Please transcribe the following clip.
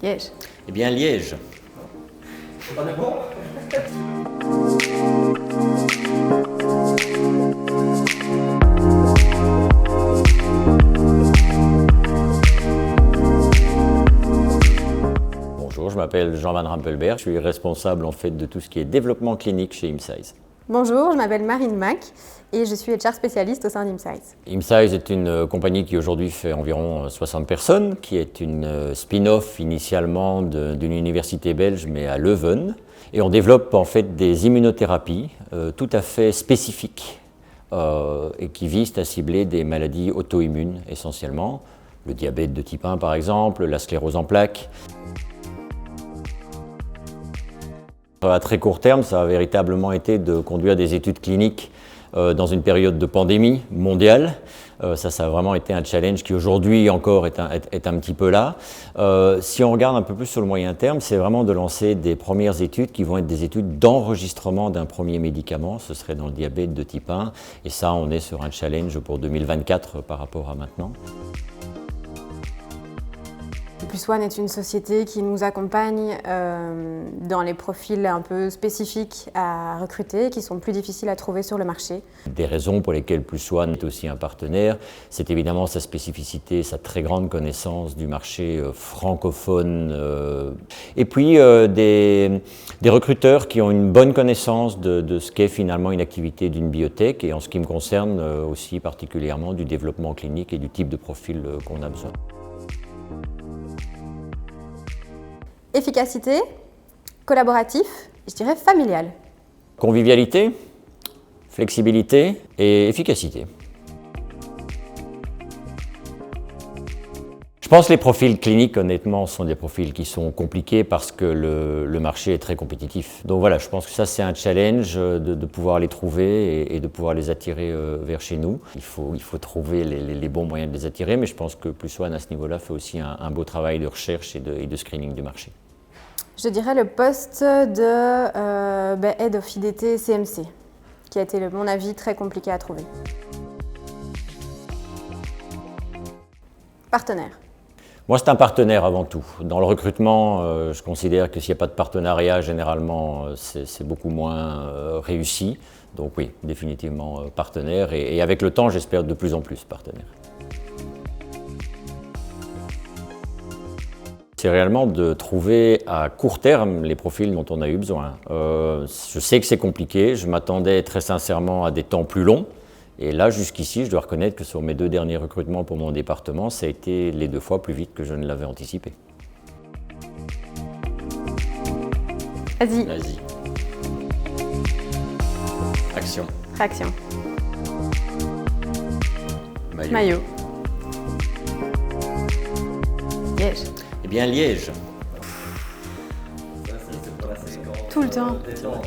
Liège. Eh bien, Liège. On est bon? Bonjour, je m'appelle Jean Van Rampelberg. Je suis responsable en fait de tout ce qui est développement clinique chez ImSize. Bonjour, je m'appelle Marine Mac et je suis HR spécialiste au sein d'ImSize. ImSize est une compagnie qui aujourd'hui fait environ 60 personnes, qui est une spin-off initialement d'une université belge, mais à Leuven. Et on développe en fait des immunothérapies tout à fait spécifiques et qui visent à cibler des maladies auto-immunes essentiellement. Le diabète de type 1 par exemple, la sclérose en plaques. À très court terme, ça a véritablement été de conduire des études cliniques dans une période de pandémie mondiale. Ça a vraiment été un challenge qui aujourd'hui encore est un petit peu là. Si on regarde un peu plus sur le moyen terme, c'est vraiment de lancer des premières études qui vont être des études d'enregistrement d'un premier médicament. Ce serait dans le diabète de type 1. Et ça, on est sur un challenge pour 2024 par rapport à maintenant. +One est une société qui nous accompagne dans les profils un peu spécifiques à recruter, qui sont plus difficiles à trouver sur le marché. Des raisons pour lesquelles +One est aussi un partenaire, c'est évidemment sa spécificité, sa très grande connaissance du marché francophone, et puis des recruteurs qui ont une bonne connaissance de ce qu'est finalement une activité d'une biotech, et en ce qui me concerne aussi particulièrement du développement clinique et du type de profil qu'on a besoin. Efficacité, collaboratif, je dirais familial. Convivialité, flexibilité et efficacité. Je pense que les profils cliniques, honnêtement, sont des profils qui sont compliqués parce que le marché est très compétitif. Donc voilà, je pense que ça c'est un challenge de pouvoir les trouver et de pouvoir les attirer vers chez nous. Il faut trouver les bons moyens de les attirer, mais je pense que +One à ce niveau-là fait aussi un beau travail de recherche et de screening du marché. Je dirais le poste de Head of IDT CMC, qui a été, à mon avis, très compliqué à trouver. Partenaire. Moi, c'est un partenaire avant tout. Dans le recrutement, je considère que s'il n'y a pas de partenariat, généralement, c'est beaucoup moins réussi. Donc oui, définitivement partenaire. Et avec le temps, j'espère de plus en plus partenaire. C'est réellement de trouver à court terme les profils dont on a eu besoin. Je sais que c'est compliqué, je m'attendais très sincèrement à des temps plus longs. Et là, jusqu'ici, je dois reconnaître que sur mes 2 derniers recrutements pour mon département, ça a été les 2 fois plus vite que je ne l'avais anticipé. Vas-y. Vas-y. Action. Réaction. Maillot. Maillot. Liège. Eh bien, Liège. Ça, c'est pas la séquence. Tout le temps. Détente.